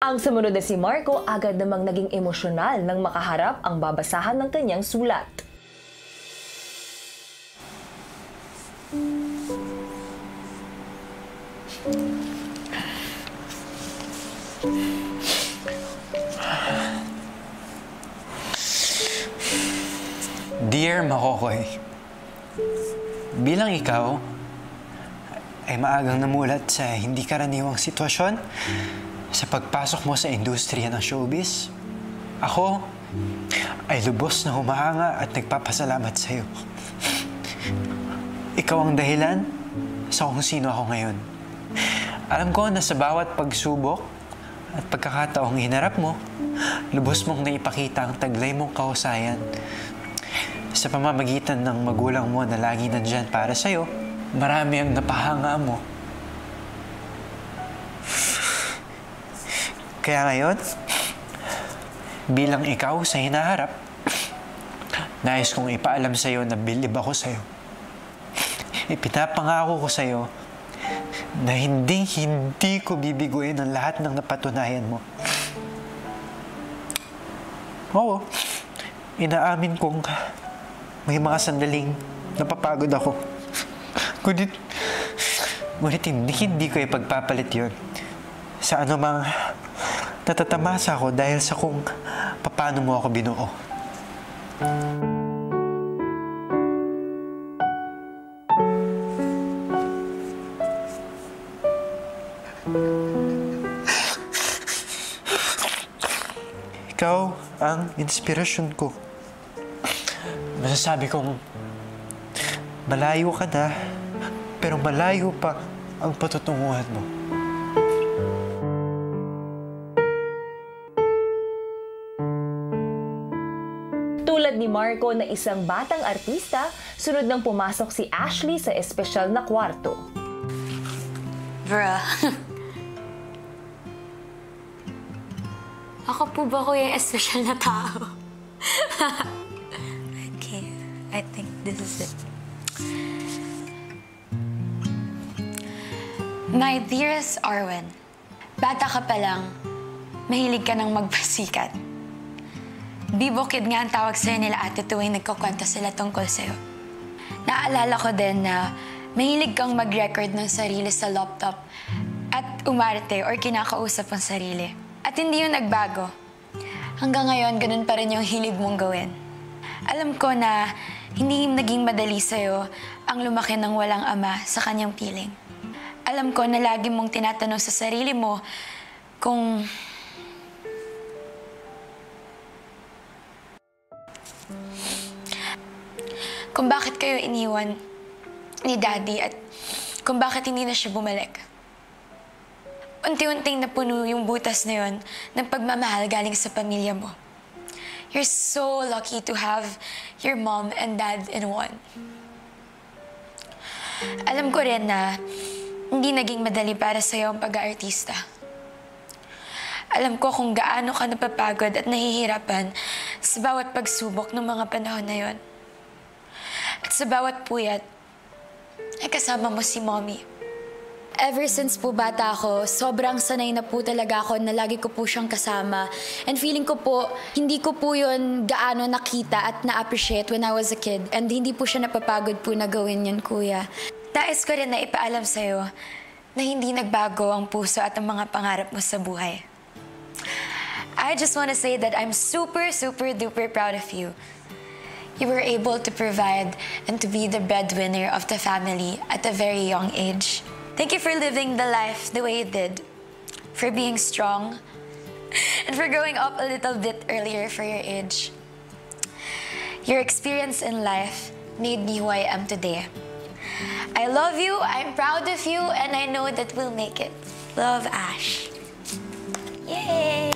Ang sumunod na si Marco agad namang naging emosyonal nang makaharap ang babasahan ng kanyang sulat. Dear Makokoy, bilang ikaw ay maagang namulat sa hindi karaniwang sitwasyon sa pagpasok mo sa industriya ng showbiz, ako ay lubos na humahanga at nagpapasalamat sa iyo. Ikaw ang dahilan sa kung sino ako ngayon. Alam ko na sa bawat pagsubok at pagkakataong hinarap mo, lubos mong naipakita ang taglay mong kahusayan. Sa pamamagitan ng magulang mo na lagi nandyan para sa'yo, marami ang napahanga mo. Kaya ngayon, bilang ikaw sa hinaharap, nais kong ipaalam sa'yo na bilib ako sa'yo. Ipinapangako ko sa'yo na hindi ko bibiguin ang lahat ng napatunayan mo. Oo, inaamin kong may mga sandaling napapagod ako. Ngunit hindi ko ipagpapalit yun sa anumang natatamasa ako dahil sa kung paano mo ako binuo. Ikaw ang inspirasyon ko. Masasabi kong malayo ka na, pero malayo pa ang patutunguhan mo. Tulad ni Marco na isang batang artista, sunod nang pumasok si Ashley sa espesyal na kwarto. Bruh. Ako po ba kuya yung espesyal na tao? Okay, I think this is it. My dearest Arwen, bata ka pa lang, mahilig ka ng magpasikat. Bibokid nga ang tawag sa'yo nila ate tuwing nagkukwento sila tungkol sa'yo. Naalala ko din na mahilig kang mag-record ng sarili sa laptop at umarte or kinakausap ang sarili. At hindi yun nagbago. Hanggang ngayon, ganun pa rin yung hilig mong gawin. Alam ko na hindi naging madali sa'yo ang lumaki ng walang ama sa kanyang piling. Alam ko na lagi mong tinatanong sa sarili mo kung bakit kayo iniwan ni Daddy at kung bakit hindi na siya bumalik. Unti-unting napuno yung butas na yun ng pagmamahal galing sa pamilya mo. You're so lucky to have your mom and dad in one. Alam ko rin na hindi naging madali para sa'yo ang pag-aartista. Alam ko kung gaano ka napapagod at nahihirapan sa bawat pagsubok ng mga panahon na yun. At sa bawat puyat, ay kasama mo si Mommy. Ever since po bata ako, sobrang sanay na po talaga ako na lagi ko po siyang kasama. And feeling ko po, hindi ko po yun gaano nakita at na-appreciate when I was a kid. And hindi po siya napapagod po na gawin yun, Kuya. Nais ko rin na ipaalam sa'yo na hindi nagbago ang puso at ang mga pangarap mo sa buhay. I just want to say that I'm super, super duper proud of you. You were able to provide and to be the breadwinner of the family at a very young age. Thank you for living the life the way you did, for being strong, and for growing up a little bit earlier for your age. Your experience in life made me who I am today. I love you, I'm proud of you, and I know that we'll make it. Love, Ash. Yay!